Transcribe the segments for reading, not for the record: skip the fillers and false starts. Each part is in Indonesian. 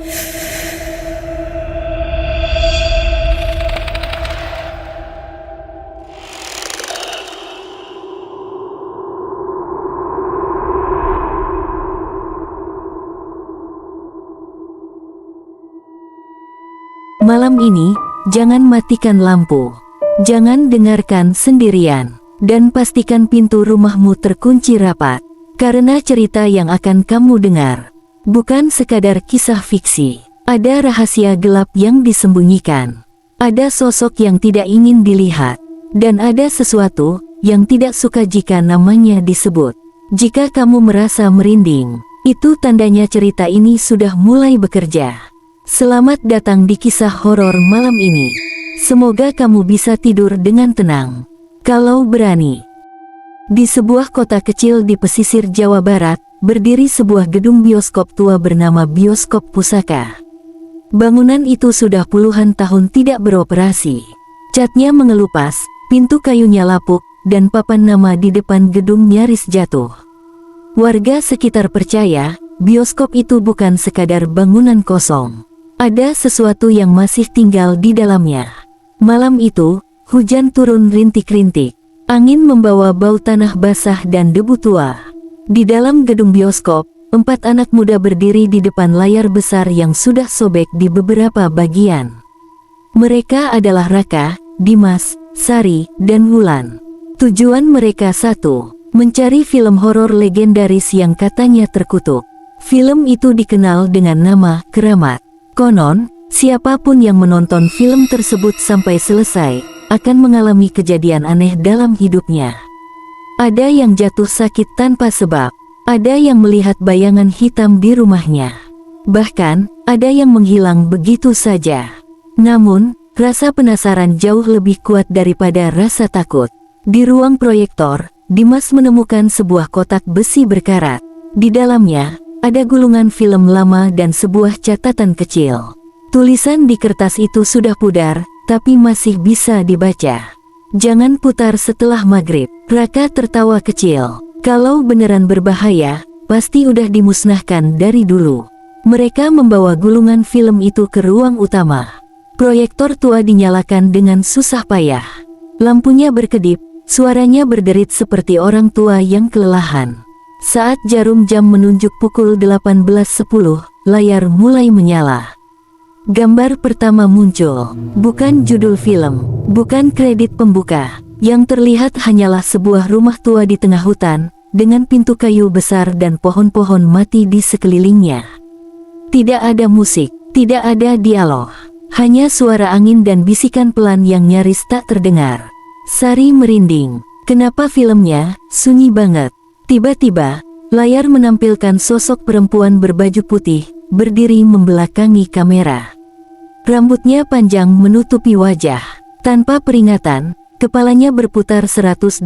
Malam ini, jangan matikan lampu. Jangan dengarkan sendirian. Dan pastikan pintu rumahmu terkunci rapat. Karena cerita yang akan kamu dengar bukan sekadar kisah fiksi. Ada rahasia gelap yang disembunyikan. Ada sosok yang tidak ingin dilihat. Dan ada sesuatu yang tidak suka jika namanya disebut. Jika kamu merasa merinding, itu tandanya cerita ini sudah mulai bekerja. Selamat datang di kisah horor malam ini. Semoga kamu bisa tidur dengan tenang. Kalau berani. Di sebuah kota kecil di pesisir Jawa Barat, berdiri sebuah gedung bioskop tua bernama Bioskop Pusaka. Bangunan itu sudah puluhan tahun tidak beroperasi. Catnya mengelupas, pintu kayunya lapuk, dan papan nama di depan gedung nyaris jatuh. Warga sekitar percaya, bioskop itu bukan sekadar bangunan kosong. Ada sesuatu yang masih tinggal di dalamnya. Malam itu, hujan turun rintik-rintik. Angin membawa bau tanah basah dan debu tua. Di dalam gedung bioskop, 4 anak muda berdiri di depan layar besar yang sudah sobek di beberapa bagian. Mereka adalah Raka, Dimas, Sari, dan Wulan. Tujuan mereka satu, mencari film horor legendaris yang katanya terkutuk. Film itu dikenal dengan nama Keramat. Konon, siapapun yang menonton film tersebut sampai selesai akan mengalami kejadian aneh dalam hidupnya. Ada yang jatuh sakit tanpa sebab, ada yang melihat bayangan hitam di rumahnya. Bahkan, ada yang menghilang begitu saja. Namun, rasa penasaran jauh lebih kuat daripada rasa takut. Di ruang proyektor, Dimas menemukan sebuah kotak besi berkarat. Di dalamnya, ada gulungan film lama dan sebuah catatan kecil. Tulisan di kertas itu sudah pudar, tapi masih bisa dibaca. Jangan putar setelah maghrib. Raka tertawa kecil. Kalau beneran berbahaya, pasti udah dimusnahkan dari dulu. Mereka membawa gulungan film itu ke ruang utama. Proyektor tua dinyalakan dengan susah payah. Lampunya berkedip, suaranya berderit seperti orang tua yang kelelahan. Saat jarum jam menunjuk pukul 18.10, layar mulai menyala. Gambar pertama muncul, bukan judul film, bukan kredit pembuka. Yang terlihat hanyalah sebuah rumah tua di tengah hutan, dengan pintu kayu besar dan pohon-pohon mati di sekelilingnya. Tidak ada musik, tidak ada dialog, hanya suara angin dan bisikan pelan yang nyaris tak terdengar. Sari merinding, kenapa filmnya sunyi banget? Tiba-tiba, layar menampilkan sosok perempuan berbaju putih, berdiri membelakangi kamera. Rambutnya panjang menutupi wajah. Tanpa peringatan, kepalanya berputar 180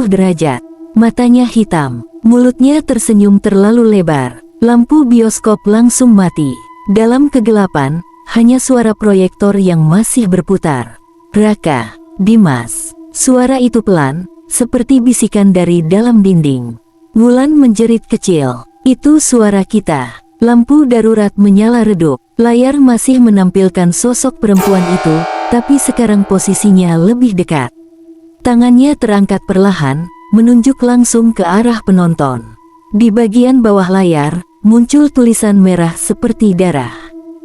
derajat. Matanya hitam, mulutnya tersenyum terlalu lebar. Lampu bioskop langsung mati. Dalam kegelapan, hanya suara proyektor yang masih berputar. Raka, Dimas. Suara itu pelan, seperti bisikan dari dalam dinding. Wulan menjerit kecil. Itu suara kita. Lampu darurat menyala redup. Layar masih menampilkan sosok perempuan itu, tapi sekarang posisinya lebih dekat. Tangannya terangkat perlahan, menunjuk langsung ke arah penonton. Di bagian bawah layar, muncul tulisan merah seperti darah.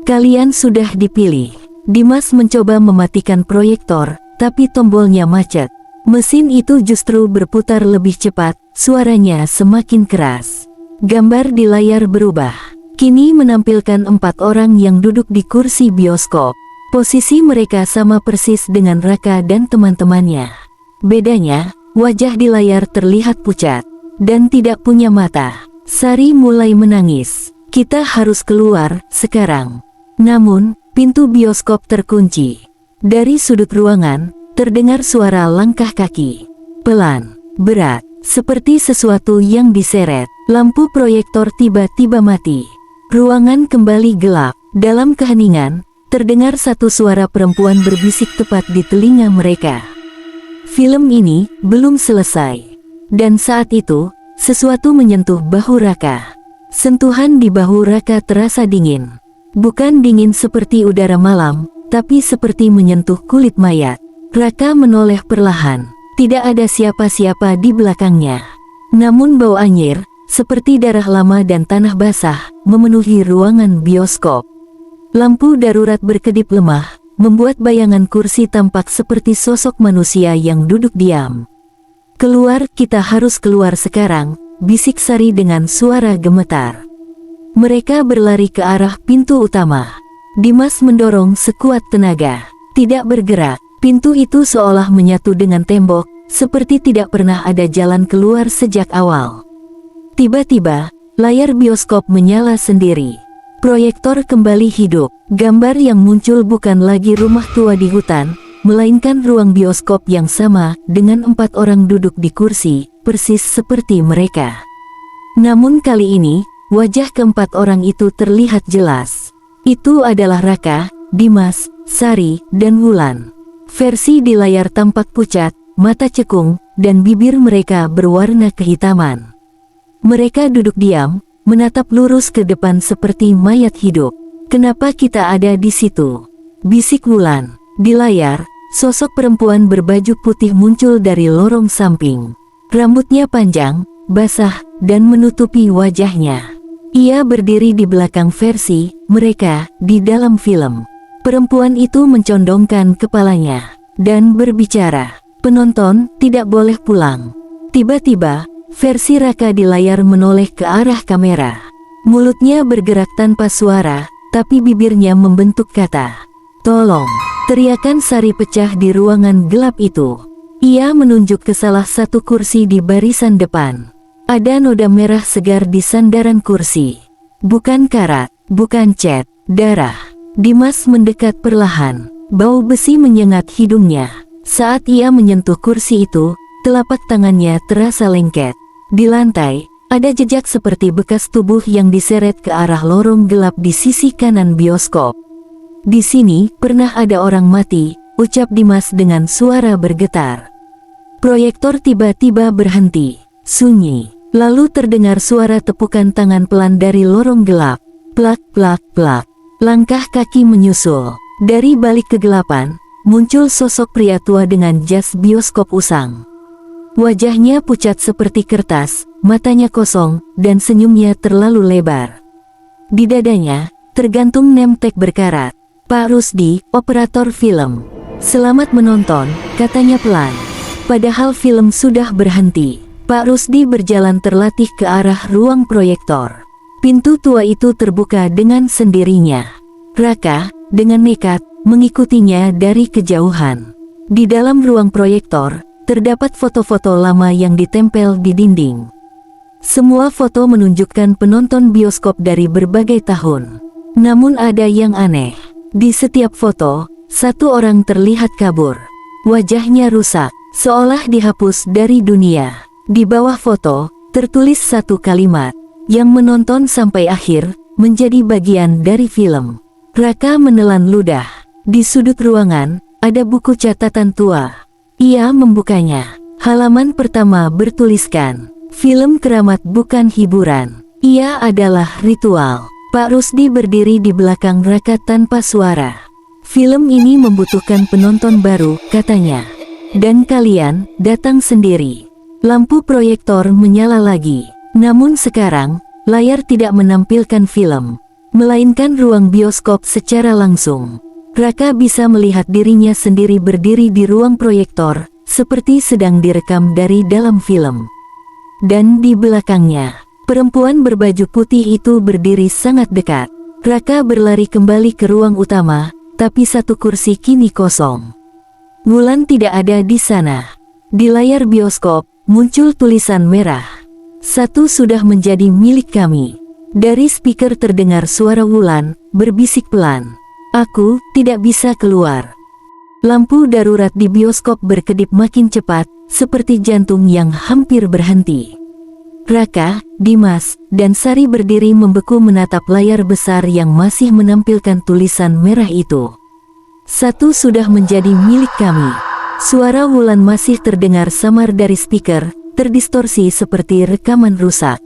Kalian sudah dipilih. Dimas mencoba mematikan proyektor, tapi tombolnya macet. Mesin itu justru berputar lebih cepat, suaranya semakin keras. Gambar di layar berubah. Kini menampilkan 4 orang yang duduk di kursi bioskop. Posisi mereka sama persis dengan Raka dan teman-temannya. Bedanya, wajah di layar terlihat pucat dan tidak punya mata. Sari mulai menangis. Kita harus keluar sekarang. Namun, pintu bioskop terkunci. Dari sudut ruangan, terdengar suara langkah kaki. Pelan, berat, seperti sesuatu yang diseret. Lampu proyektor tiba-tiba mati. Ruangan kembali gelap. Dalam keheningan, terdengar satu suara perempuan berbisik tepat di telinga mereka. Film ini belum selesai. Dan saat itu, sesuatu menyentuh bahu Raka. Sentuhan di bahu Raka terasa dingin. Bukan dingin seperti udara malam, tapi seperti menyentuh kulit mayat. Raka menoleh perlahan. Tidak ada siapa-siapa di belakangnya. Namun bau anyir, seperti darah lama dan tanah basah, memenuhi ruangan bioskop. Lampu darurat berkedip lemah, membuat bayangan kursi tampak seperti sosok manusia yang duduk diam. "Keluar, kita harus keluar sekarang," bisik Sari dengan suara gemetar. Mereka berlari ke arah pintu utama. Dimas mendorong sekuat tenaga. Tidak bergerak, pintu itu seolah menyatu dengan tembok, seperti tidak pernah ada jalan keluar sejak awal. Tiba-tiba, layar bioskop menyala sendiri. Proyektor kembali hidup. Gambar yang muncul bukan lagi rumah tua di hutan, melainkan ruang bioskop yang sama, dengan 4 orang duduk di kursi, persis seperti mereka. Namun kali ini, wajah keempat orang itu terlihat jelas. Itu adalah Raka, Dimas, Sari, dan Wulan. Versi di layar tampak pucat, mata cekung, dan bibir mereka berwarna kehitaman. Mereka duduk diam, menatap lurus ke depan seperti mayat hidup. "Kenapa kita ada di situ?" bisik Wulan. Di layar, sosok perempuan berbaju putih muncul dari lorong samping. Rambutnya panjang, basah, dan menutupi wajahnya. Ia berdiri di belakang versi mereka di dalam film. Perempuan itu mencondongkan kepalanya dan berbicara, "Penonton tidak boleh pulang." Tiba-tiba, versi Raka di layar menoleh ke arah kamera. Mulutnya bergerak tanpa suara, tapi bibirnya membentuk kata, "Tolong!" Teriakan Sari pecah di ruangan gelap itu. Ia menunjuk ke salah satu kursi di barisan depan. Ada noda merah segar di sandaran kursi. Bukan karat, bukan cat, darah. Dimas mendekat perlahan. Bau besi menyengat hidungnya. Saat ia menyentuh kursi itu, telapak tangannya terasa lengket. Di lantai, ada jejak seperti bekas tubuh yang diseret ke arah lorong gelap di sisi kanan bioskop. "Di sini pernah ada orang mati," ucap Dimas dengan suara bergetar. Proyektor tiba-tiba berhenti. Sunyi. Lalu terdengar suara tepukan tangan pelan dari lorong gelap. Plak, plak, plak. Langkah kaki menyusul. Dari balik kegelapan, muncul sosok pria tua dengan jas bioskop usang. Wajahnya pucat seperti kertas, matanya kosong, dan senyumnya terlalu lebar. Di dadanya, tergantung name tag berkarat, "Pak Rusdi, operator film." "Selamat menonton," katanya pelan. Padahal film sudah berhenti. Pak Rusdi berjalan terlatih ke arah ruang proyektor. Pintu tua itu terbuka dengan sendirinya. Raka, dengan nekat, mengikutinya dari kejauhan. Di dalam ruang proyektor, terdapat foto-foto lama yang ditempel di dinding. Semua foto menunjukkan penonton bioskop dari berbagai tahun. Namun ada yang aneh. Di setiap foto, satu orang terlihat kabur. Wajahnya rusak, seolah dihapus dari dunia. Di bawah foto, tertulis satu kalimat, "Yang menonton sampai akhir, menjadi bagian dari film." Raka menelan ludah. Di sudut ruangan, ada buku catatan tua. Ia membukanya. Halaman pertama bertuliskan, "Film keramat bukan hiburan. Ia adalah ritual." Pak Rusdi berdiri di belakang Raka tanpa suara. "Film ini membutuhkan penonton baru," katanya. "Dan kalian datang sendiri." Lampu proyektor menyala lagi. Namun sekarang, layar tidak menampilkan film, melainkan ruang bioskop secara langsung. Raka bisa melihat dirinya sendiri berdiri di ruang proyektor, seperti sedang direkam dari dalam film. Dan di belakangnya, perempuan berbaju putih itu berdiri sangat dekat. Raka berlari kembali ke ruang utama, tapi satu kursi kini kosong. Wulan tidak ada di sana. Di layar bioskop, muncul tulisan merah. "Satu sudah menjadi milik kami." Dari speaker terdengar suara Wulan, berbisik pelan. "Aku tidak bisa keluar." Lampu darurat di bioskop berkedip makin cepat, seperti jantung yang hampir berhenti. Raka, Dimas, dan Sari berdiri membeku menatap layar besar yang masih menampilkan tulisan merah itu. "Satu sudah menjadi milik kami." Suara Wulan masih terdengar samar dari speaker, terdistorsi seperti rekaman rusak.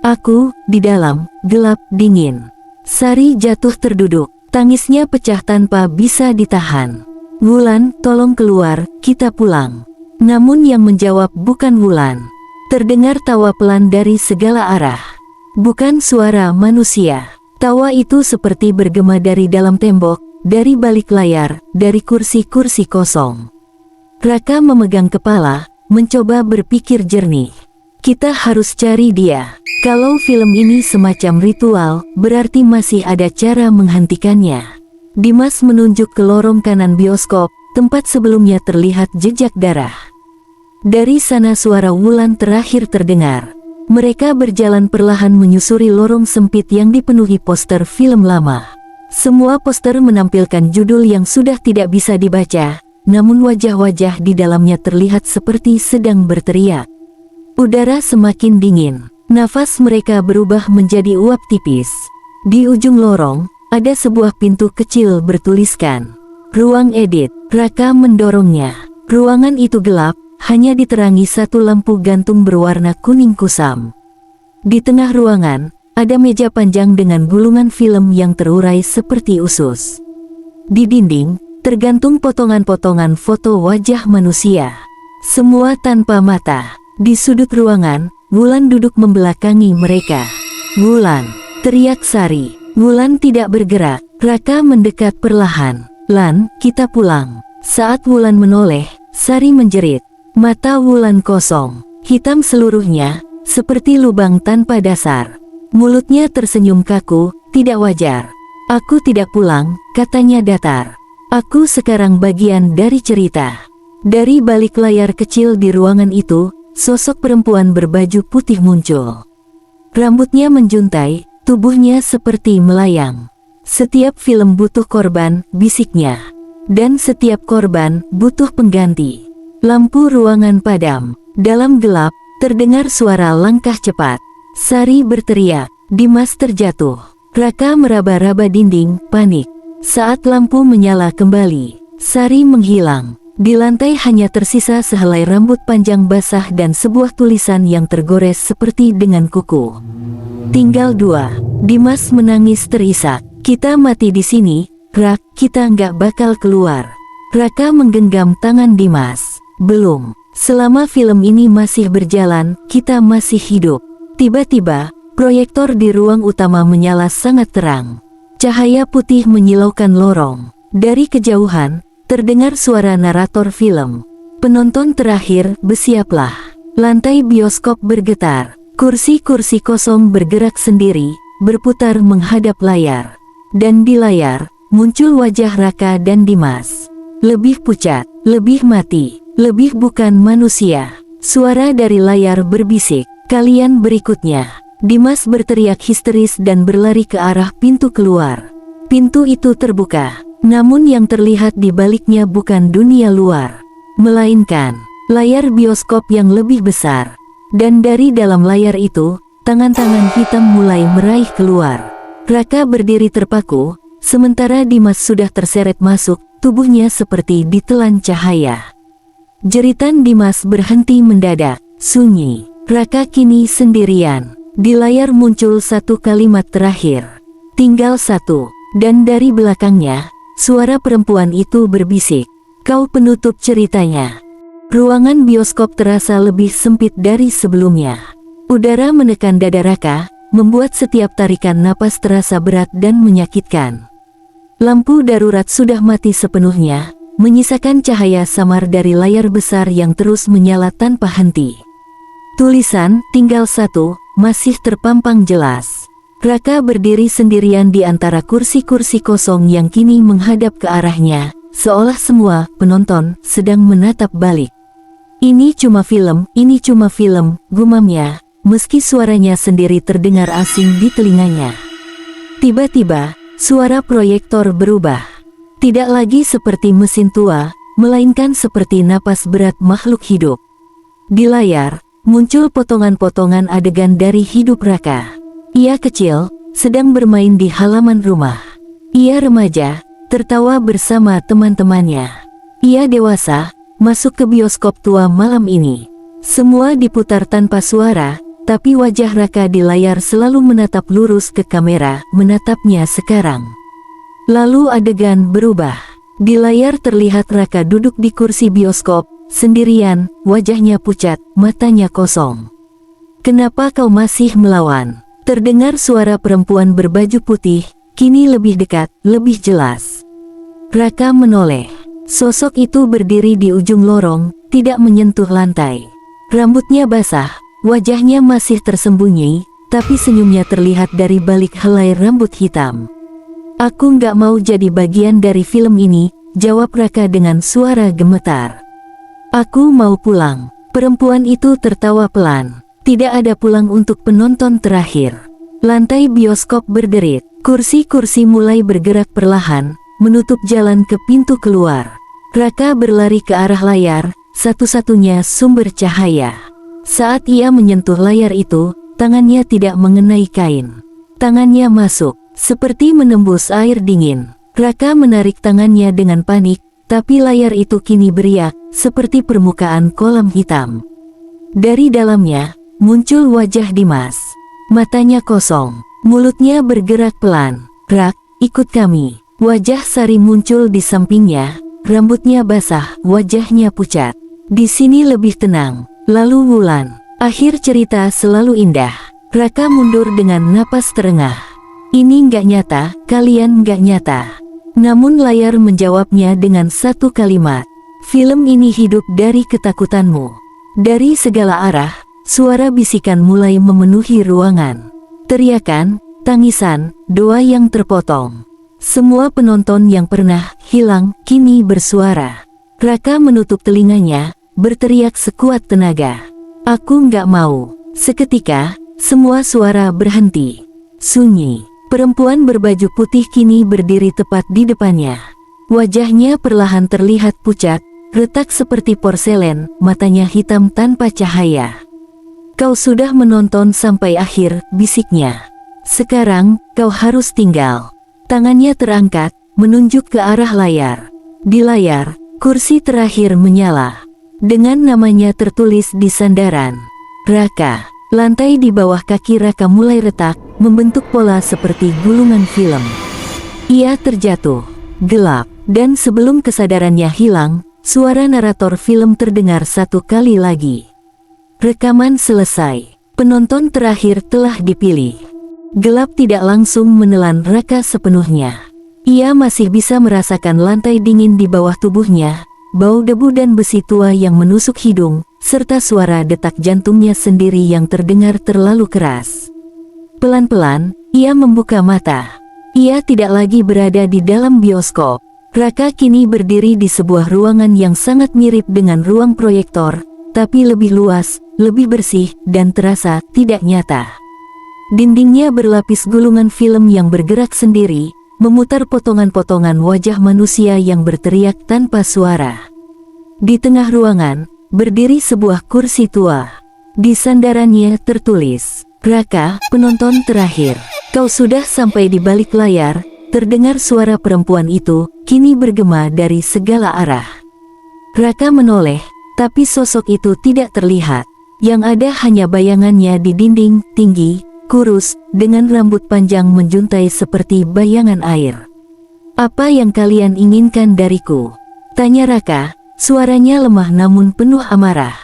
"Aku, di dalam, gelap, dingin. Sari jatuh terduduk. Tangisnya pecah tanpa bisa ditahan. "Wulan, tolong keluar, kita pulang." Namun yang menjawab bukan Wulan. Terdengar tawa pelan dari segala arah. Bukan suara manusia. Tawa itu seperti bergema dari dalam tembok, dari balik layar, dari kursi-kursi kosong. Raka memegang kepala, mencoba berpikir jernih. Kita harus cari dia. Kalau film ini semacam ritual, berarti masih ada cara menghentikannya. Dimas menunjuk ke lorong kanan bioskop, tempat sebelumnya terlihat jejak darah. Dari sana suara Wulan terakhir terdengar. Mereka berjalan perlahan menyusuri lorong sempit yang dipenuhi poster film lama. Semua poster menampilkan judul yang sudah tidak bisa dibaca, namun wajah-wajah di dalamnya terlihat seperti sedang berteriak. Udara semakin dingin. Nafas mereka berubah menjadi uap tipis. Di ujung lorong, ada sebuah pintu kecil bertuliskan "Ruang Edit". Raka mendorongnya. Ruangan itu gelap, hanya diterangi satu lampu gantung berwarna kuning kusam. Di tengah ruangan, ada meja panjang dengan gulungan film yang terurai seperti usus. Di dinding, tergantung potongan-potongan foto wajah manusia. Semua tanpa mata. Di sudut ruangan, Wulan duduk membelakangi mereka. "Wulan!" teriak Sari. Wulan tidak bergerak. Raka mendekat perlahan. "Lan, kita pulang." Saat Wulan menoleh, Sari menjerit. Mata Wulan kosong, hitam seluruhnya, seperti lubang tanpa dasar. Mulutnya tersenyum kaku, tidak wajar. "Aku tidak pulang," katanya datar. "Aku sekarang bagian dari cerita." Dari balik layar kecil di ruangan itu, sosok perempuan berbaju putih muncul. Rambutnya menjuntai, tubuhnya seperti melayang. "Setiap film butuh korban," bisiknya. "Dan setiap korban butuh pengganti." Lampu ruangan padam. Dalam gelap, terdengar suara langkah cepat. Sari berteriak. Dimas terjatuh. Raka meraba-raba dinding, panik. Saat lampu menyala kembali, Sari menghilang. Di lantai hanya tersisa sehelai rambut panjang basah dan sebuah tulisan yang tergores seperti dengan kuku. "Tinggal 2. Dimas menangis terisak. "Kita mati di sini, Rak, kita nggak bakal keluar." Raka menggenggam tangan Dimas. "Belum. Selama film ini masih berjalan, kita masih hidup." Tiba-tiba, proyektor di ruang utama menyala sangat terang. Cahaya putih menyilaukan lorong. Dari kejauhan, terdengar suara narator film. "Penonton terakhir, bersiaplah." Lantai bioskop bergetar. Kursi-kursi kosong bergerak sendiri, berputar menghadap layar. Dan di layar, muncul wajah Raka dan Dimas. Lebih pucat, lebih mati, lebih bukan manusia. Suara dari layar berbisik, "Kalian berikutnya." Dimas berteriak histeris dan berlari ke arah pintu keluar. Pintu itu terbuka. Namun yang terlihat di baliknya bukan dunia luar, melainkan layar bioskop yang lebih besar. Dan dari dalam layar itu, tangan-tangan hitam mulai meraih keluar. Raka berdiri terpaku, sementara Dimas sudah terseret masuk, tubuhnya seperti ditelan cahaya. Jeritan Dimas berhenti mendadak, sunyi. Raka kini sendirian. Di layar muncul satu kalimat terakhir. "Tinggal 1. Dan dari belakangnya, suara perempuan itu berbisik, "Kau penutup ceritanya." Ruangan bioskop terasa lebih sempit dari sebelumnya. Udara menekan dada Raka, membuat setiap tarikan napas terasa berat dan menyakitkan. Lampu darurat sudah mati sepenuhnya, menyisakan cahaya samar dari layar besar yang terus menyala tanpa henti. Tulisan "Tinggal 1" masih terpampang jelas. Raka berdiri sendirian di antara kursi-kursi kosong yang kini menghadap ke arahnya, seolah semua penonton sedang menatap balik. "Ini cuma film, ini cuma film," gumamnya, meski suaranya sendiri terdengar asing di telinganya. Tiba-tiba, suara proyektor berubah. Tidak lagi seperti mesin tua, melainkan seperti napas berat makhluk hidup. Di layar, muncul potongan-potongan adegan dari hidup Raka. Ia kecil, sedang bermain di halaman rumah. Ia remaja, tertawa bersama teman-temannya. Ia dewasa, masuk ke bioskop tua malam ini. Semua diputar tanpa suara, tapi wajah Raka di layar selalu menatap lurus ke kamera, menatapnya sekarang. Lalu adegan berubah. Di layar terlihat Raka duduk di kursi bioskop, sendirian, wajahnya pucat, matanya kosong. "Kenapa kau masih melawan?" Terdengar suara perempuan berbaju putih, kini lebih dekat, lebih jelas. Raka menoleh. Sosok itu berdiri di ujung lorong, tidak menyentuh lantai. Rambutnya basah, wajahnya masih tersembunyi, tapi senyumnya terlihat dari balik helai rambut hitam. "Aku nggak mau jadi bagian dari film ini," jawab Raka dengan suara gemetar. "Aku mau pulang." Perempuan itu tertawa pelan. Tidak ada pulang untuk penonton terakhir. Lantai bioskop berderit, kursi-kursi mulai bergerak perlahan, menutup jalan ke pintu keluar. Raka berlari ke arah layar, satu-satunya sumber cahaya. Saat ia menyentuh layar itu, tangannya tidak mengenai kain. Tangannya masuk, seperti menembus air dingin. Raka menarik tangannya dengan panik, tapi layar itu kini beriak, seperti permukaan kolam hitam. Dari dalamnya, muncul wajah Dimas. Matanya kosong, mulutnya bergerak pelan. "Rak, ikut kami." Wajah Sari muncul di sampingnya, rambutnya basah, wajahnya pucat. "Di sini lebih tenang." Lalu Wulan. Akhir cerita selalu indah. Raka mundur dengan napas terengah. "Ini nggak nyata, kalian nggak nyata." Namun layar menjawabnya dengan satu kalimat. "Film ini hidup dari ketakutanmu." Dari segala arah, suara bisikan mulai memenuhi ruangan. Teriakan, tangisan, doa yang terpotong. Semua penonton yang pernah hilang, kini bersuara. Raka menutup telinganya, berteriak sekuat tenaga. "Aku nggak mau." Seketika, semua suara berhenti. Sunyi. Perempuan berbaju putih kini berdiri tepat di depannya. Wajahnya perlahan terlihat pucat, retak seperti porselen, matanya hitam tanpa cahaya. "Kau sudah menonton sampai akhir," bisiknya. "Sekarang, kau harus tinggal." Tangannya terangkat, menunjuk ke arah layar. Di layar, kursi terakhir menyala. Dengan namanya tertulis di sandaran. Raka. Lantai di bawah kaki Raka mulai retak, membentuk pola seperti gulungan film. Ia terjatuh. Gelap. Dan sebelum kesadarannya hilang, suara narator film terdengar satu kali lagi. Rekaman selesai. Penonton terakhir telah dipilih. Gelap tidak langsung menelan Raka sepenuhnya. Ia masih bisa merasakan lantai dingin di bawah tubuhnya, bau debu dan besi tua yang menusuk hidung, serta suara detak jantungnya sendiri yang terdengar terlalu keras. Pelan-pelan, ia membuka mata. Ia tidak lagi berada di dalam bioskop. Raka kini berdiri di sebuah ruangan yang sangat mirip dengan ruang proyektor, tapi lebih luas, lebih bersih, dan terasa tidak nyata. Dindingnya berlapis gulungan film yang bergerak sendiri, memutar potongan-potongan wajah manusia yang berteriak tanpa suara. Di tengah ruangan, berdiri sebuah kursi tua. Di sandarannya tertulis, "Raka, penonton terakhir. Kau sudah sampai di balik layar." Terdengar suara perempuan itu, kini bergema dari segala arah. Raka menoleh, tapi sosok itu tidak terlihat. Yang ada hanya bayangannya di dinding, tinggi, kurus, dengan rambut panjang menjuntai seperti bayangan air. "Apa yang kalian inginkan dariku?" tanya Raka, suaranya lemah namun penuh amarah.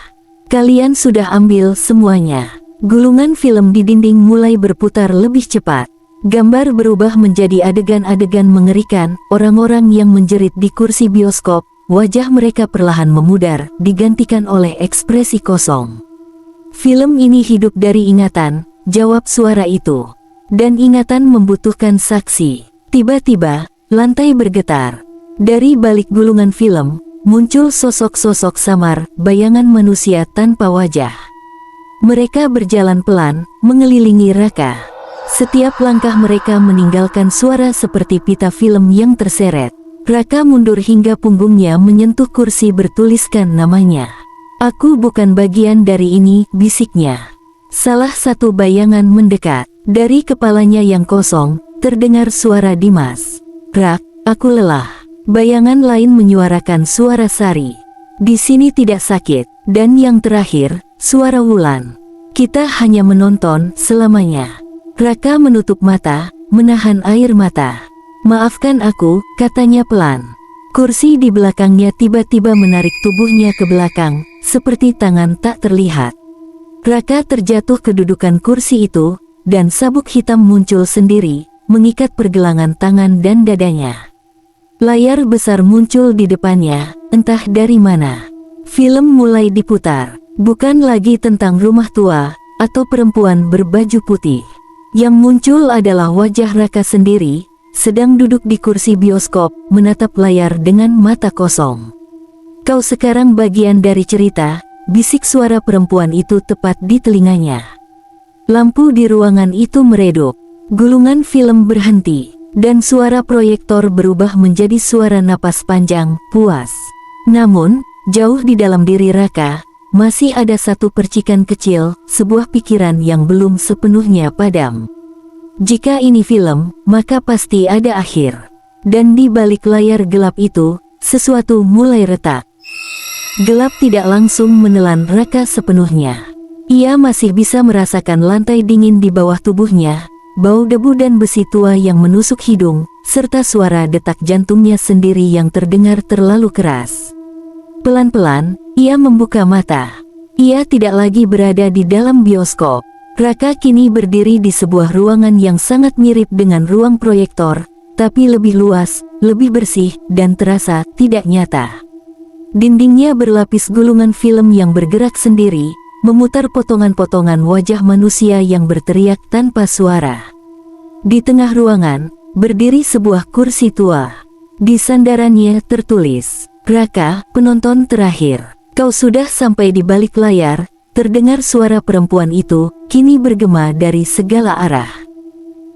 "Kalian sudah ambil semuanya." Gulungan film di dinding mulai berputar lebih cepat. Gambar berubah menjadi adegan-adegan mengerikan, orang-orang yang menjerit di kursi bioskop, wajah mereka perlahan memudar, digantikan oleh ekspresi kosong. "Film ini hidup dari ingatan," jawab suara itu. "Dan ingatan membutuhkan saksi." Tiba-tiba, lantai bergetar. Dari balik gulungan film, muncul sosok-sosok samar, bayangan manusia tanpa wajah. Mereka berjalan pelan, mengelilingi Raka. Setiap langkah mereka meninggalkan suara seperti pita film yang terseret. Raka mundur hingga punggungnya menyentuh kursi bertuliskan namanya. "Aku bukan bagian dari ini," bisiknya. Salah satu bayangan mendekat. Dari kepalanya yang kosong, terdengar suara Dimas. "Rak, aku lelah." Bayangan lain menyuarakan suara Sari. "Di sini tidak sakit." Dan yang terakhir, suara Wulan. Kita hanya menonton selamanya. Raka menutup mata, menahan air mata. Maafkan aku, katanya pelan. Kursi di belakangnya tiba-tiba menarik tubuhnya ke belakang, seperti tangan tak terlihat. Raka terjatuh ke dudukan kursi itu, dan sabuk hitam muncul sendiri, mengikat pergelangan tangan dan dadanya. Layar besar muncul di depannya, entah dari mana. Film mulai diputar, bukan lagi tentang rumah tua, atau perempuan berbaju putih. Yang muncul adalah wajah Raka sendiri, sedang duduk di kursi bioskop, menatap layar dengan mata kosong. Kau sekarang bagian dari cerita, bisik suara perempuan itu tepat di telinganya. Lampu di ruangan itu meredup, gulungan film berhenti, dan suara proyektor berubah menjadi suara napas panjang, puas. Namun, jauh di dalam diri Raka, masih ada satu percikan kecil, sebuah pikiran yang belum sepenuhnya padam. Jika ini film, maka pasti ada akhir. Dan di balik layar gelap itu, sesuatu mulai retak. Gelap tidak langsung menelan Raka sepenuhnya. Ia masih bisa merasakan lantai dingin di bawah tubuhnya, bau debu dan besi tua yang menusuk hidung, serta suara detak jantungnya sendiri yang terdengar terlalu keras. Pelan-pelan, ia membuka mata. Ia tidak lagi berada di dalam bioskop. Raka kini berdiri di sebuah ruangan yang sangat mirip dengan ruang proyektor, tapi lebih luas, lebih bersih, dan terasa tidak nyata. Dindingnya berlapis gulungan film yang bergerak sendiri, memutar potongan-potongan wajah manusia yang berteriak tanpa suara. Di tengah ruangan, berdiri sebuah kursi tua. Di sandarannya tertulis, "Raka, penonton terakhir. Kau sudah sampai di balik layar." Terdengar suara perempuan itu, kini bergema dari segala arah.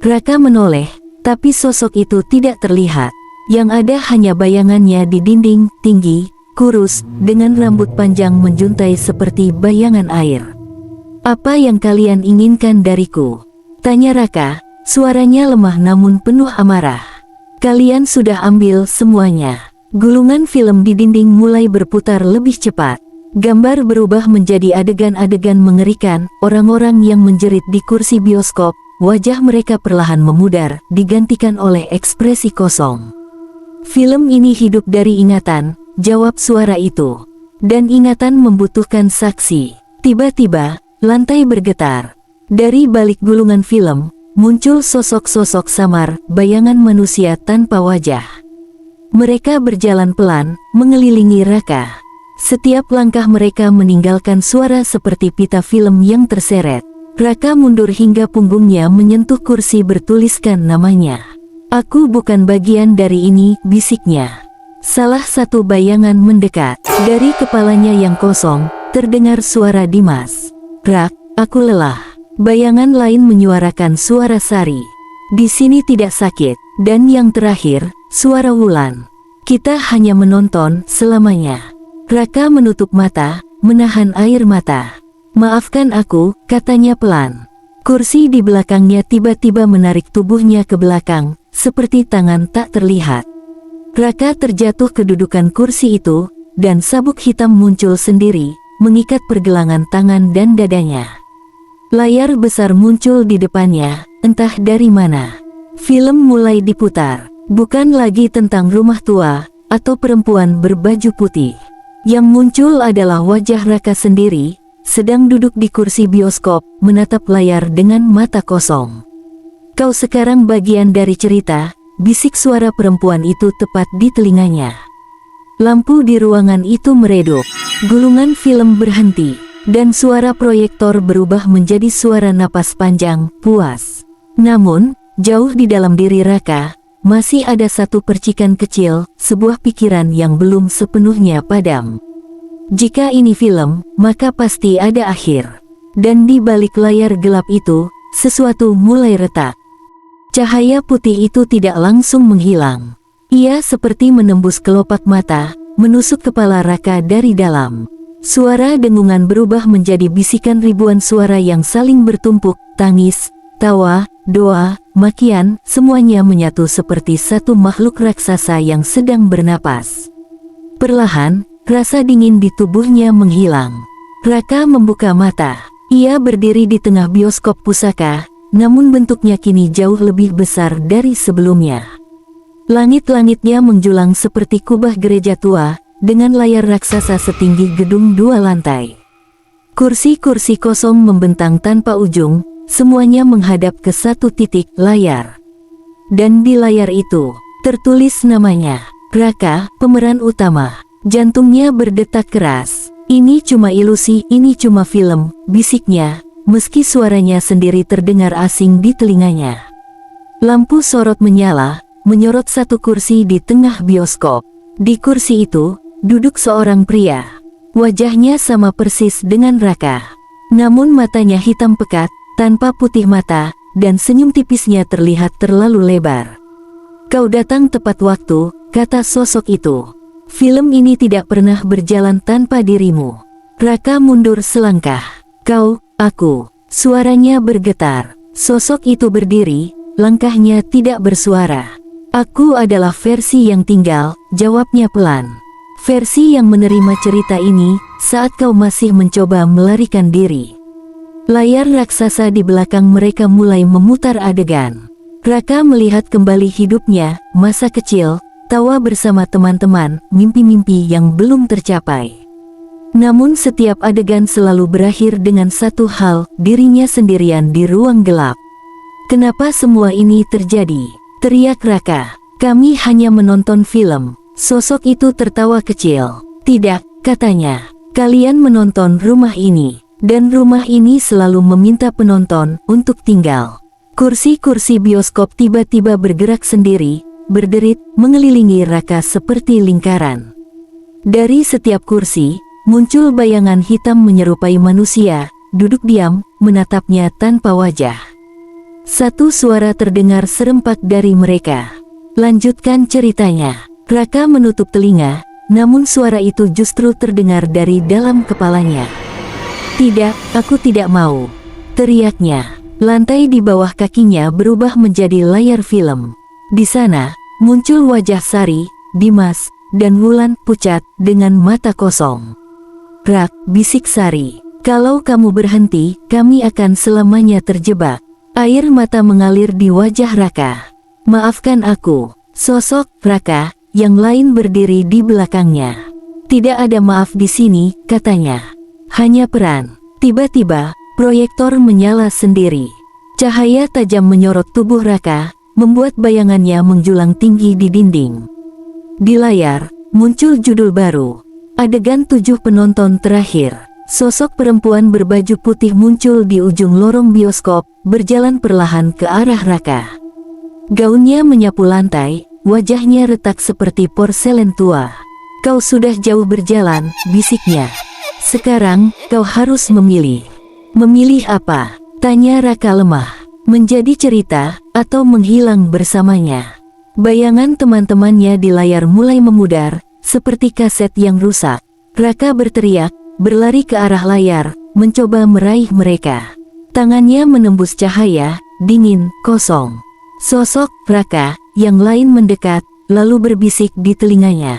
Raka menoleh, tapi sosok itu tidak terlihat. Yang ada hanya bayangannya di dinding, tinggi, kurus, dengan rambut panjang menjuntai seperti bayangan air. "Apa yang kalian inginkan dariku?" tanya Raka, suaranya lemah namun penuh amarah. "Kalian sudah ambil semuanya." Gulungan film di dinding mulai berputar lebih cepat. Gambar berubah menjadi adegan-adegan mengerikan, orang-orang yang menjerit di kursi bioskop, wajah mereka perlahan memudar, digantikan oleh ekspresi kosong. "Film ini hidup dari ingatan," jawab suara itu. "Dan ingatan membutuhkan saksi." Tiba-tiba, lantai bergetar. Dari balik gulungan film, muncul sosok-sosok samar, bayangan manusia tanpa wajah. Mereka berjalan pelan, mengelilingi Raka. Setiap langkah mereka meninggalkan suara seperti pita film yang terseret. Raka mundur hingga punggungnya menyentuh kursi bertuliskan namanya. "Aku bukan bagian dari ini," bisiknya. Salah satu bayangan mendekat. Dari kepalanya yang kosong, terdengar suara Dimas. "Rak, aku lelah." Bayangan lain menyuarakan suara Sari. "Di sini tidak sakit." Dan yang terakhir, suara Wulan. "Kita hanya menonton selamanya." Raka menutup mata, menahan air mata. "Maafkan aku," katanya pelan. Kursi di belakangnya tiba-tiba menarik tubuhnya ke belakang, seperti tangan tak terlihat. Raka terjatuh ke dudukan kursi itu, dan sabuk hitam muncul sendiri, mengikat pergelangan tangan dan dadanya. Layar besar muncul di depannya, entah dari mana. Film mulai diputar, bukan lagi tentang rumah tua, atau perempuan berbaju putih. Yang muncul adalah wajah Raka sendiri, sedang duduk di kursi bioskop, menatap layar dengan mata kosong. "Kau sekarang bagian dari cerita," bisik suara perempuan itu tepat di telinganya. Lampu di ruangan itu meredup, gulungan film berhenti, dan suara proyektor berubah menjadi suara napas panjang, puas. Namun, jauh di dalam diri Raka, masih ada satu percikan kecil, sebuah pikiran yang belum sepenuhnya padam. Jika ini film, maka pasti ada akhir. Dan di balik layar gelap itu, sesuatu mulai retak. Cahaya putih itu tidak langsung menghilang. Ia seperti menembus kelopak mata, menusuk kepala Raka dari dalam. Suara dengungan berubah menjadi bisikan ribuan suara yang saling bertumpuk, tangis, tawa, doa, makian, semuanya menyatu seperti satu makhluk raksasa yang sedang bernapas. Perlahan, rasa dingin di tubuhnya menghilang. Raka membuka mata. Ia berdiri di tengah bioskop pusaka, namun bentuknya kini jauh lebih besar dari sebelumnya. Langit-langitnya menjulang seperti kubah gereja tua, dengan layar raksasa setinggi gedung 2 lantai. Kursi-kursi kosong membentang tanpa ujung, semuanya menghadap ke satu titik layar. Dan di layar itu, tertulis namanya, Raka, pemeran utama. Jantungnya berdetak keras. Ini cuma ilusi, ini cuma film, bisiknya, meski suaranya sendiri terdengar asing di telinganya. Lampu sorot menyala, menyorot satu kursi di tengah bioskop. Di kursi itu, duduk seorang pria. Wajahnya sama persis dengan Raka. Namun matanya hitam pekat, tanpa putih mata, dan senyum tipisnya terlihat terlalu lebar. "Kau datang tepat waktu," kata sosok itu. "Film ini tidak pernah berjalan tanpa dirimu." Raka mundur selangkah. "Kau, aku." Suaranya bergetar. Sosok itu berdiri, langkahnya tidak bersuara. "Aku adalah versi yang tinggal," jawabnya pelan. "Versi yang menerima cerita ini, saat kau masih mencoba melarikan diri." Layar raksasa di belakang mereka mulai memutar adegan. Raka melihat kembali hidupnya, masa kecil, tawa bersama teman-teman, mimpi-mimpi yang belum tercapai. Namun setiap adegan selalu berakhir dengan satu hal, dirinya sendirian di ruang gelap. "Kenapa semua ini terjadi?" teriak Raka. "Kami hanya menonton film." Sosok itu tertawa kecil. "Tidak," katanya. "Kalian menonton rumah ini. Dan rumah ini selalu meminta penonton untuk tinggal." Kursi-kursi bioskop tiba-tiba bergerak sendiri, berderit, mengelilingi Raka seperti lingkaran. Dari setiap kursi, muncul bayangan hitam menyerupai manusia, duduk diam, menatapnya tanpa wajah. Satu suara terdengar serempak dari mereka. "Lanjutkan ceritanya." Raka menutup telinga, namun suara itu justru terdengar dari dalam kepalanya. "Tidak, aku tidak mau," teriaknya. Lantai di bawah kakinya berubah menjadi layar film. Di sana, muncul wajah Sari, Dimas, dan Wulan pucat dengan mata kosong. "Rak," bisik Sari. "Kalau kamu berhenti, kami akan selamanya terjebak." Air mata mengalir di wajah Raka. "Maafkan aku." Sosok Raka yang lain berdiri di belakangnya. "Tidak ada maaf di sini," katanya. "Hanya peran." Tiba-tiba, proyektor menyala sendiri. Cahaya tajam menyorot tubuh Raka, membuat bayangannya menjulang tinggi di dinding. Di layar, muncul judul baru. Adegan 7 penonton terakhir. Sosok perempuan berbaju putih muncul di ujung lorong bioskop, berjalan perlahan ke arah Raka. Gaunnya menyapu lantai, wajahnya retak seperti porselen tua. "Kau sudah jauh berjalan," bisiknya. "Sekarang, kau harus memilih." "Memilih apa?" tanya Raka lemah. "Menjadi cerita, atau menghilang bersamanya?" Bayangan teman-temannya di layar mulai memudar, seperti kaset yang rusak. Raka berteriak, berlari ke arah layar, mencoba meraih mereka. Tangannya menembus cahaya, dingin, kosong. Sosok Raka yang lain mendekat, lalu berbisik di telinganya.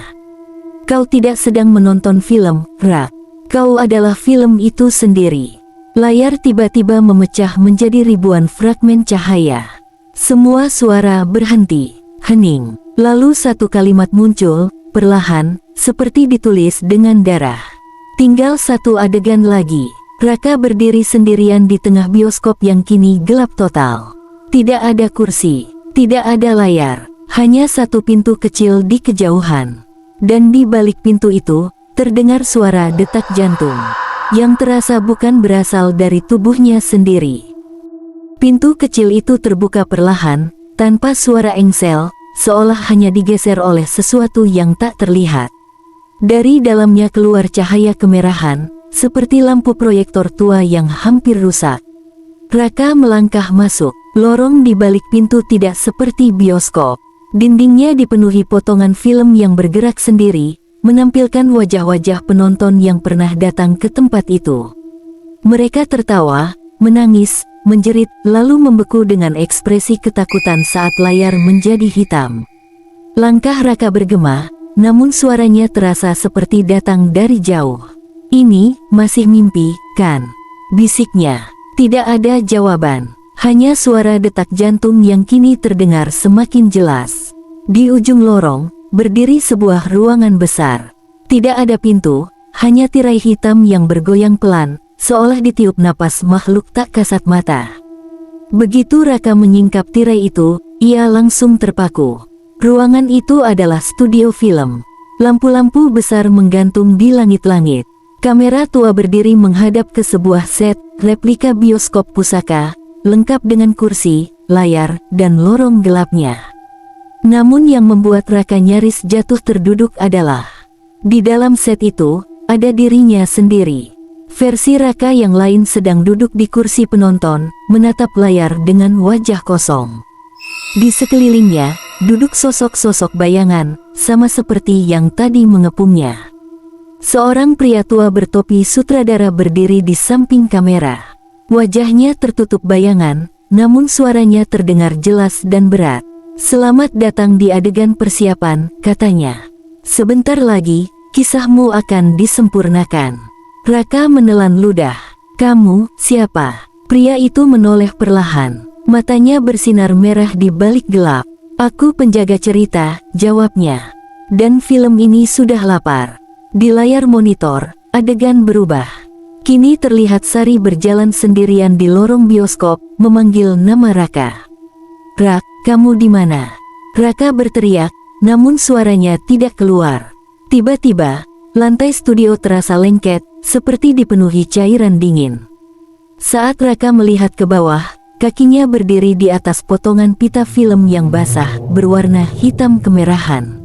"Kau tidak sedang menonton film, Rak. Kau adalah film itu sendiri." Layar tiba-tiba memecah menjadi ribuan fragmen cahaya. Semua suara berhenti, hening. Lalu satu kalimat muncul, perlahan, seperti ditulis dengan darah. Tinggal satu adegan lagi. Raka berdiri sendirian di tengah bioskop yang kini gelap total. Tidak ada kursi, tidak ada layar, hanya satu pintu kecil di kejauhan. Dan di balik pintu itu, terdengar suara detak jantung, yang terasa bukan berasal dari tubuhnya sendiri. Pintu kecil itu terbuka perlahan, tanpa suara engsel, seolah hanya digeser oleh sesuatu yang tak terlihat. Dari dalamnya keluar cahaya kemerahan, seperti lampu proyektor tua yang hampir rusak. Raka melangkah masuk. Lorong di balik pintu tidak seperti bioskop. Dindingnya dipenuhi potongan film yang bergerak sendiri, menampilkan wajah-wajah penonton yang pernah datang ke tempat itu. Mereka tertawa, menangis, menjerit, lalu membeku dengan ekspresi ketakutan saat layar menjadi hitam. Langkah Raka bergema, namun suaranya terasa seperti datang dari jauh. "Ini masih mimpi, kan?" bisiknya. Tidak ada jawaban, hanya suara detak jantung yang kini terdengar semakin jelas. Di ujung lorong, berdiri sebuah ruangan besar. Tidak ada pintu, hanya tirai hitam yang bergoyang pelan, seolah ditiup napas makhluk tak kasat mata. Begitu Raka menyingkap tirai itu, ia langsung terpaku. Ruangan itu adalah studio film. Lampu-lampu besar menggantung di langit-langit. Kamera tua berdiri menghadap ke sebuah set, replika bioskop pusaka, lengkap dengan kursi, layar, dan lorong gelapnya. Namun yang membuat Raka nyaris jatuh terduduk adalah, di dalam set itu, ada dirinya sendiri. Versi Raka yang lain sedang duduk di kursi penonton, menatap layar dengan wajah kosong. Di sekelilingnya, duduk sosok-sosok bayangan, sama seperti yang tadi mengepungnya. Seorang pria tua bertopi sutradara berdiri di samping kamera. Wajahnya tertutup bayangan, namun suaranya terdengar jelas dan berat. "Selamat datang di adegan persiapan," katanya. "Sebentar lagi, kisahmu akan disempurnakan." Raka menelan ludah. "Kamu, siapa?" Pria itu menoleh perlahan. Matanya bersinar merah di balik gelap. "Aku penjaga cerita," jawabnya. "Dan film ini sudah lapar." Di layar monitor, adegan berubah. Kini terlihat Sari berjalan sendirian di lorong bioskop, memanggil nama Raka. "Rak, kamu di mana?" Raka berteriak, namun suaranya tidak keluar. Tiba-tiba, lantai studio terasa lengket, seperti dipenuhi cairan dingin. Saat Raka melihat ke bawah, kakinya berdiri di atas potongan pita film yang basah, berwarna hitam kemerahan.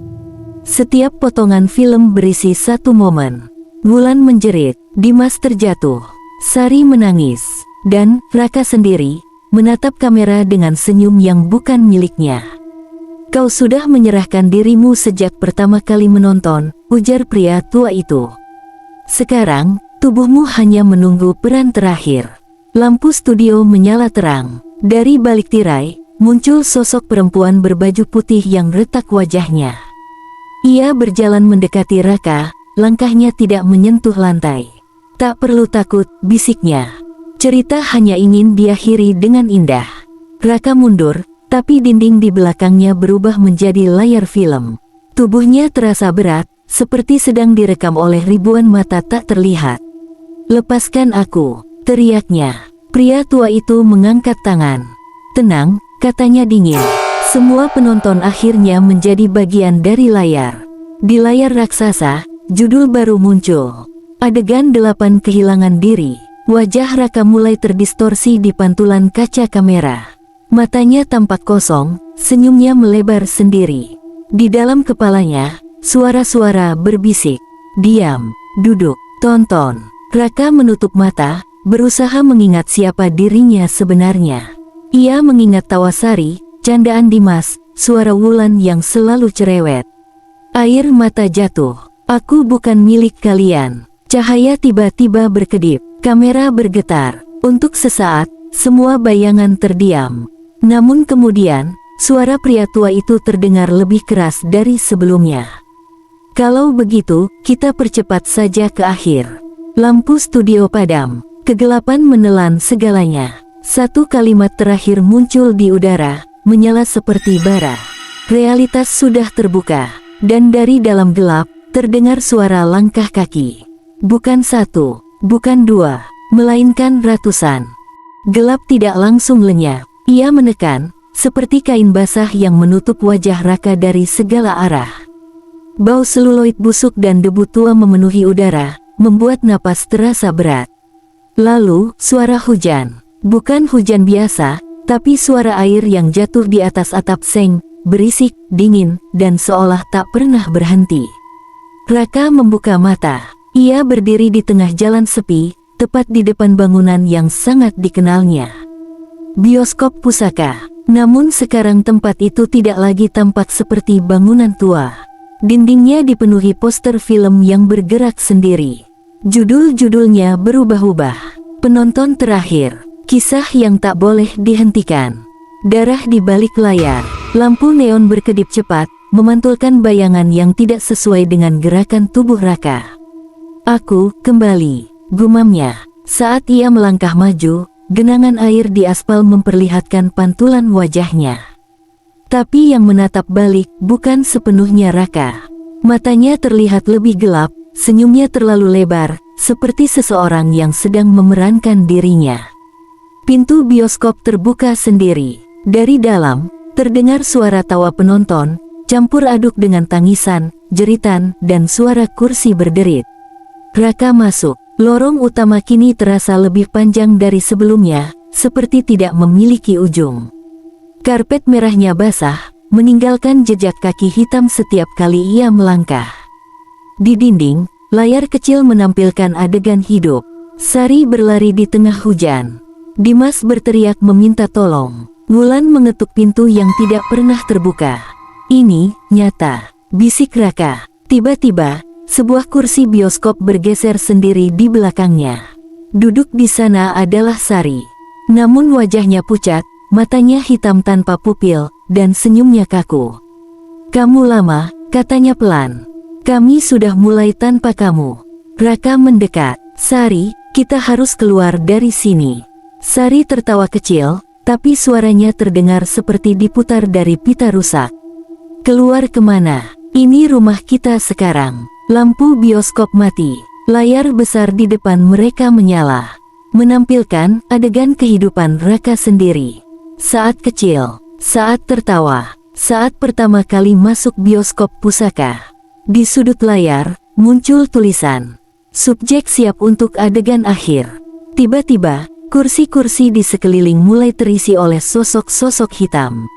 Setiap potongan film berisi satu momen. Wulan menjerit, Dimas terjatuh, Sari menangis, dan Raka sendiri menatap kamera dengan senyum yang bukan miliknya. "Kau sudah menyerahkan dirimu sejak pertama kali menonton," ujar pria tua itu. "Sekarang, tubuhmu hanya menunggu peran terakhir." Lampu studio menyala terang. Dari balik tirai, muncul sosok perempuan berbaju putih yang retak wajahnya. Ia berjalan mendekati Raka, langkahnya tidak menyentuh lantai. "Tak perlu takut," bisiknya. "Cerita hanya ingin diakhiri dengan indah." Raka mundur, tapi dinding di belakangnya berubah menjadi layar film. Tubuhnya terasa berat, seperti sedang direkam oleh ribuan mata tak terlihat. "Lepaskan aku," teriaknya. Pria tua itu mengangkat tangan. "Tenang," katanya dingin. Semua penonton akhirnya menjadi bagian dari layar. Di layar raksasa, judul baru muncul. Adegan 8 kehilangan diri. Wajah Raka mulai terdistorsi di pantulan kaca kamera. Matanya tampak kosong, senyumnya melebar sendiri. Di dalam kepalanya, suara-suara berbisik. "Diam, duduk, tonton." Raka menutup mata, berusaha mengingat siapa dirinya sebenarnya. Ia mengingat tawa Sari, candaan Dimas, suara Wulan yang selalu cerewet. Air mata jatuh. "Aku bukan milik kalian." Cahaya tiba-tiba berkedip, kamera bergetar. Untuk sesaat, semua bayangan terdiam. Namun kemudian, suara pria tua itu terdengar lebih keras dari sebelumnya. "Kalau begitu, kita percepat saja ke akhir." Lampu studio padam. Kegelapan menelan segalanya. Satu kalimat terakhir muncul di udara, menyala seperti bara. Realitas sudah terbuka, dan dari dalam gelap, terdengar suara langkah kaki. Bukan satu, bukan dua, melainkan ratusan. Gelap tidak langsung lenyap. Ia menekan, seperti kain basah yang menutup wajah Raka dari segala arah. Bau seluloid busuk dan debu tua memenuhi udara, membuat napas terasa berat. Lalu, suara hujan. Bukan hujan biasa, tapi suara air yang jatuh di atas atap seng, berisik, dingin, dan seolah tak pernah berhenti. Raka membuka mata. Ia berdiri di tengah jalan sepi, tepat di depan bangunan yang sangat dikenalnya. Bioskop pusaka. Namun sekarang tempat itu tidak lagi tampak seperti bangunan tua. Dindingnya dipenuhi poster film yang bergerak sendiri. Judul-judulnya berubah-ubah. Penonton terakhir. Kisah yang tak boleh dihentikan. Darah di balik layar. Lampu neon berkedip cepat, memantulkan bayangan yang tidak sesuai dengan gerakan tubuh Raka. "Aku kembali," gumamnya. Saat ia melangkah maju, genangan air di aspal memperlihatkan pantulan wajahnya. Tapi yang menatap balik bukan sepenuhnya Raka. Matanya terlihat lebih gelap, senyumnya terlalu lebar, seperti seseorang yang sedang memerankan dirinya. Pintu bioskop terbuka sendiri. Dari dalam, terdengar suara tawa penonton, campur aduk dengan tangisan, jeritan, dan suara kursi berderit. Raka masuk. Lorong utama kini terasa lebih panjang dari sebelumnya, seperti tidak memiliki ujung. Karpet merahnya basah, meninggalkan jejak kaki hitam setiap kali ia melangkah. Di dinding, layar kecil menampilkan adegan hidup. Sari berlari di tengah hujan. Dimas berteriak meminta tolong. Wulan mengetuk pintu yang tidak pernah terbuka. Ini nyata, bisik Raka. Tiba-tiba, sebuah kursi bioskop bergeser sendiri di belakangnya. Duduk di sana adalah Sari. Namun wajahnya pucat, matanya hitam tanpa pupil, dan senyumnya kaku. "Kamu lama," katanya pelan. "Kami sudah mulai tanpa kamu." Raka mendekat. "Sari, kita harus keluar dari sini." Sari tertawa kecil, tapi suaranya terdengar seperti diputar dari pita rusak. "Keluar kemana? Ini rumah kita sekarang." Lampu bioskop mati. Layar besar di depan mereka menyala, menampilkan adegan kehidupan Raka sendiri. Saat kecil, saat tertawa, saat pertama kali masuk bioskop pusaka. Di sudut layar, muncul tulisan, "Subjek siap untuk adegan akhir." Tiba-tiba, kursi-kursi di sekeliling mulai terisi oleh sosok-sosok hitam.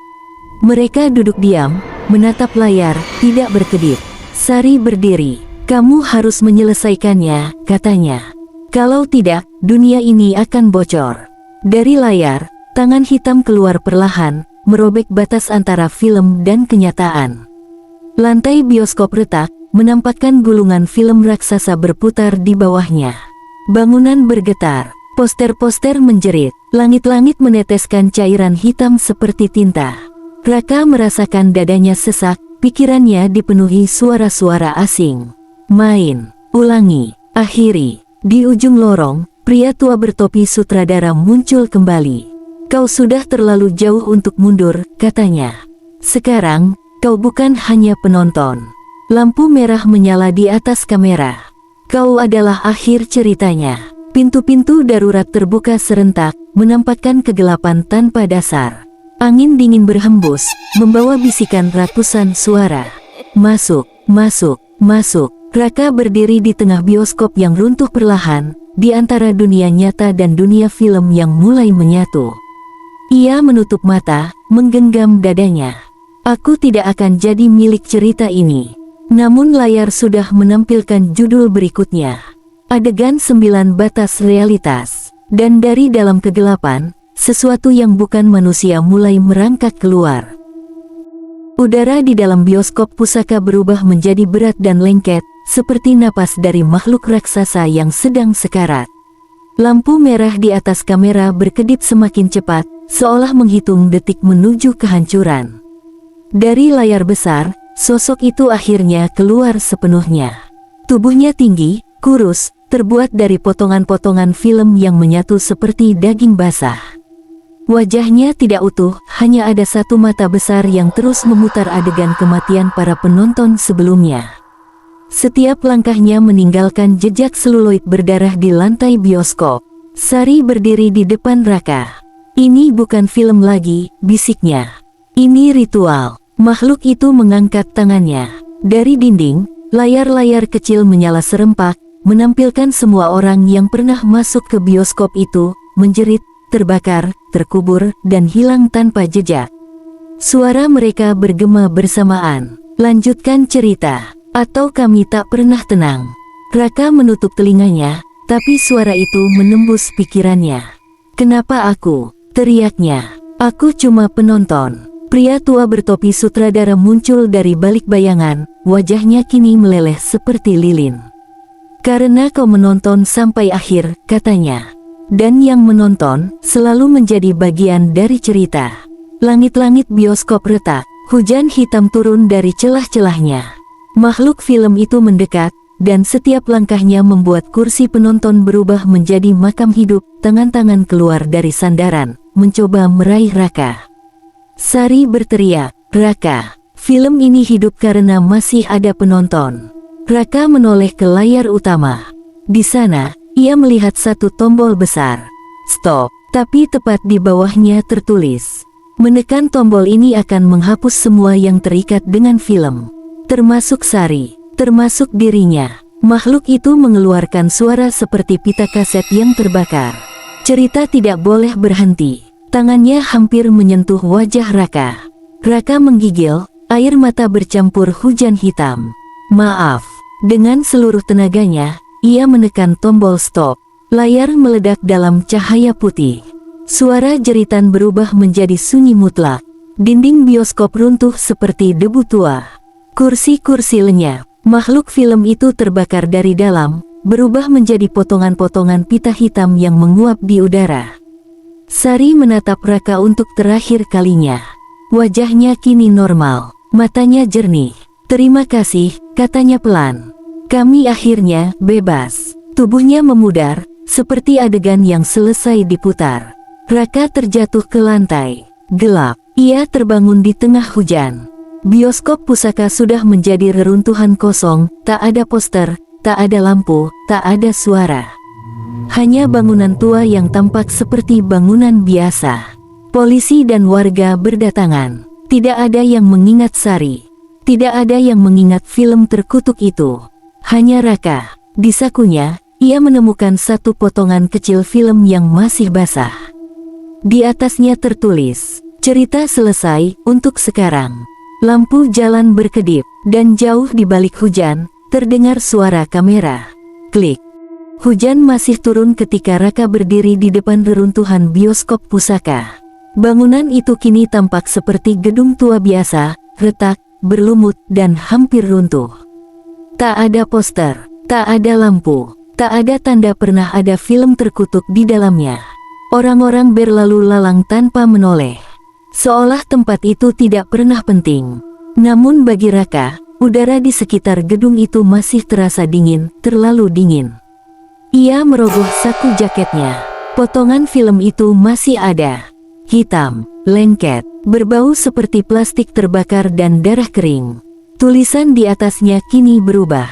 Mereka duduk diam, menatap layar, tidak berkedip. Sari berdiri. "Kamu harus menyelesaikannya," katanya. "Kalau tidak, dunia ini akan bocor." Dari layar, tangan hitam keluar perlahan, merobek batas antara film dan kenyataan. Lantai bioskop retak, menampakkan gulungan film raksasa berputar di bawahnya. Bangunan bergetar, poster-poster menjerit, langit-langit meneteskan cairan hitam seperti tinta. Raka merasakan dadanya sesak, pikirannya dipenuhi suara-suara asing. "Main, ulangi, akhiri." Di ujung lorong, pria tua bertopi sutradara muncul kembali. "Kau sudah terlalu jauh untuk mundur," katanya. "Sekarang, kau bukan hanya penonton." Lampu merah menyala di atas kamera. "Kau adalah akhir ceritanya." Pintu-pintu darurat terbuka serentak, menampakkan kegelapan tanpa dasar. Angin dingin berhembus, membawa bisikan ratusan suara. "Masuk, masuk, masuk." Raka berdiri di tengah bioskop yang runtuh perlahan, di antara dunia nyata dan dunia film yang mulai menyatu. Ia menutup mata, menggenggam dadanya. "Aku tidak akan jadi milik cerita ini." Namun layar sudah menampilkan judul berikutnya. Adegan 9 batas realitas. Dan dari dalam kegelapan, sesuatu yang bukan manusia mulai merangkak keluar. Udara di dalam bioskop pusaka berubah menjadi berat dan lengket, seperti napas dari makhluk raksasa yang sedang sekarat. Lampu merah di atas kamera berkedip semakin cepat, seolah menghitung detik menuju kehancuran. Dari layar besar, sosok itu akhirnya keluar sepenuhnya. Tubuhnya tinggi, kurus, terbuat dari potongan-potongan film yang menyatu seperti daging basah. Wajahnya tidak utuh, hanya ada satu mata besar yang terus memutar adegan kematian para penonton sebelumnya. Setiap langkahnya meninggalkan jejak seluloid berdarah di lantai bioskop. Sari berdiri di depan Raka. "Ini bukan film lagi," bisiknya. "Ini ritual." Makhluk itu mengangkat tangannya. Dari dinding, layar-layar kecil menyala serempak, menampilkan semua orang yang pernah masuk ke bioskop itu, menjerit, terbakar, terkubur, dan hilang tanpa jejak. Suara mereka bergema bersamaan. "Lanjutkan cerita, atau kami tak pernah tenang." Raka menutup telinganya, tapi suara itu menembus pikirannya. "Kenapa aku?" teriaknya. "Aku cuma penonton." Pria tua bertopi sutradara muncul dari balik bayangan, wajahnya kini meleleh seperti lilin. "Karena kau menonton sampai akhir," katanya. "Dan yang menonton selalu menjadi bagian dari cerita." Langit-langit bioskop retak, hujan hitam turun dari celah-celahnya. Makhluk film itu mendekat, dan setiap langkahnya membuat kursi penonton berubah menjadi makam hidup. Tangan-tangan keluar dari sandaran, mencoba meraih Raka. Sari berteriak, "Raka, film ini hidup karena masih ada penonton." Raka menoleh ke layar utama. Di sana, ia melihat satu tombol besar. Stop, tapi tepat di bawahnya tertulis, "Menekan tombol ini akan menghapus semua yang terikat dengan film, termasuk Sari, termasuk dirinya." Makhluk itu mengeluarkan suara seperti pita kaset yang terbakar. Cerita tidak boleh berhenti. Tangannya hampir menyentuh wajah Raka. Raka menggigil, air mata bercampur hujan hitam. "Maaf." Dengan seluruh tenaganya, ia menekan tombol stop. Layar meledak dalam cahaya putih. Suara jeritan berubah menjadi sunyi mutlak. Dinding bioskop runtuh seperti debu tua. Kursi-kursi lenyap. Makhluk film itu terbakar dari dalam, berubah menjadi potongan-potongan pita hitam yang menguap di udara. Sari menatap Raka untuk terakhir kalinya. Wajahnya kini normal, matanya jernih. "Terima kasih," katanya pelan. "Kami akhirnya bebas." Tubuhnya memudar, seperti adegan yang selesai diputar. Raka terjatuh ke lantai. Gelap. Ia terbangun di tengah hujan. Bioskop pusaka sudah menjadi reruntuhan kosong, tak ada poster, tak ada lampu, tak ada suara. Hanya bangunan tua yang tampak seperti bangunan biasa. Polisi dan warga berdatangan. Tidak ada yang mengingat Sari. Tidak ada yang mengingat film terkutuk itu. Hanya Raka. Di sakunya, ia menemukan satu potongan kecil film yang masih basah. Di atasnya tertulis, "Cerita selesai untuk sekarang." Lampu jalan berkedip, dan jauh di balik hujan, terdengar suara kamera. Klik. Hujan masih turun ketika Raka berdiri di depan reruntuhan bioskop pusaka. Bangunan itu kini tampak seperti gedung tua biasa, retak, berlumut, dan hampir runtuh. Tak ada poster, tak ada lampu, tak ada tanda pernah ada film terkutuk di dalamnya. Orang-orang berlalu lalang tanpa menoleh. Seolah tempat itu tidak pernah penting. Namun bagi Raka, udara di sekitar gedung itu masih terasa dingin, terlalu dingin. Ia merogoh saku jaketnya. Potongan film itu masih ada. Hitam, lengket, berbau seperti plastik terbakar dan darah kering. Tulisan di atasnya kini berubah.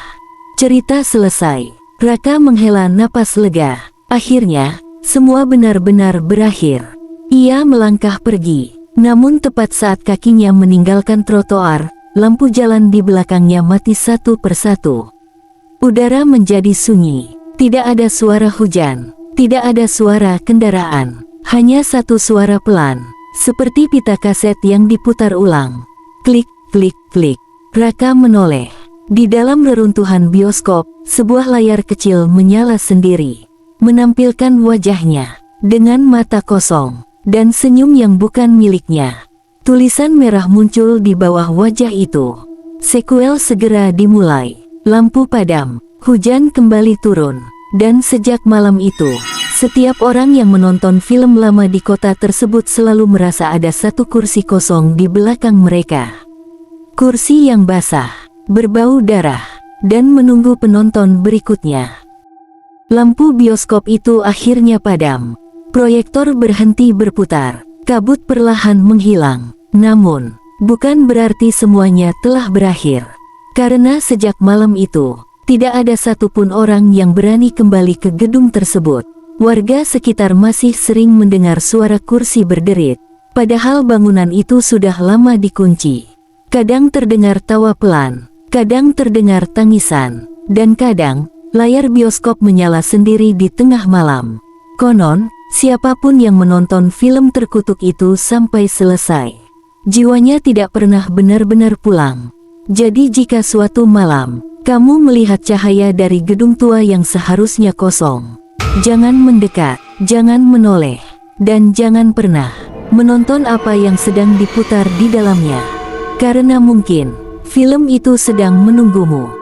Cerita selesai. Raka menghela napas lega. Akhirnya, semua benar-benar berakhir. Ia melangkah pergi. Namun tepat saat kakinya meninggalkan trotoar, lampu jalan di belakangnya mati satu persatu. Udara menjadi sunyi. Tidak ada suara hujan. Tidak ada suara kendaraan. Hanya satu suara pelan, seperti pita kaset yang diputar ulang. Klik, klik, klik. Raka menoleh. Di dalam reruntuhan bioskop, sebuah layar kecil menyala sendiri, menampilkan wajahnya dengan mata kosong dan senyum yang bukan miliknya. Tulisan merah muncul di bawah wajah itu. Sekuel segera dimulai. Lampu padam, hujan kembali turun, dan sejak malam itu, setiap orang yang menonton film lama di kota tersebut selalu merasa ada satu kursi kosong di belakang mereka. Kursi yang basah, berbau darah, dan menunggu penonton berikutnya. Lampu bioskop itu akhirnya padam. Proyektor berhenti berputar, kabut perlahan menghilang. Namun, bukan berarti semuanya telah berakhir. Karena sejak malam itu, tidak ada satupun orang yang berani kembali ke gedung tersebut. Warga sekitar masih sering mendengar suara kursi berderit, padahal bangunan itu sudah lama dikunci. Kadang terdengar tawa pelan, kadang terdengar tangisan, dan kadang, layar bioskop menyala sendiri di tengah malam. Konon, siapapun yang menonton film terkutuk itu sampai selesai, jiwanya tidak pernah benar-benar pulang. Jadi jika suatu malam, kamu melihat cahaya dari gedung tua yang seharusnya kosong, jangan mendekat, jangan menoleh, dan jangan pernah menonton apa yang sedang diputar di dalamnya. Karena mungkin, film itu sedang menunggumu.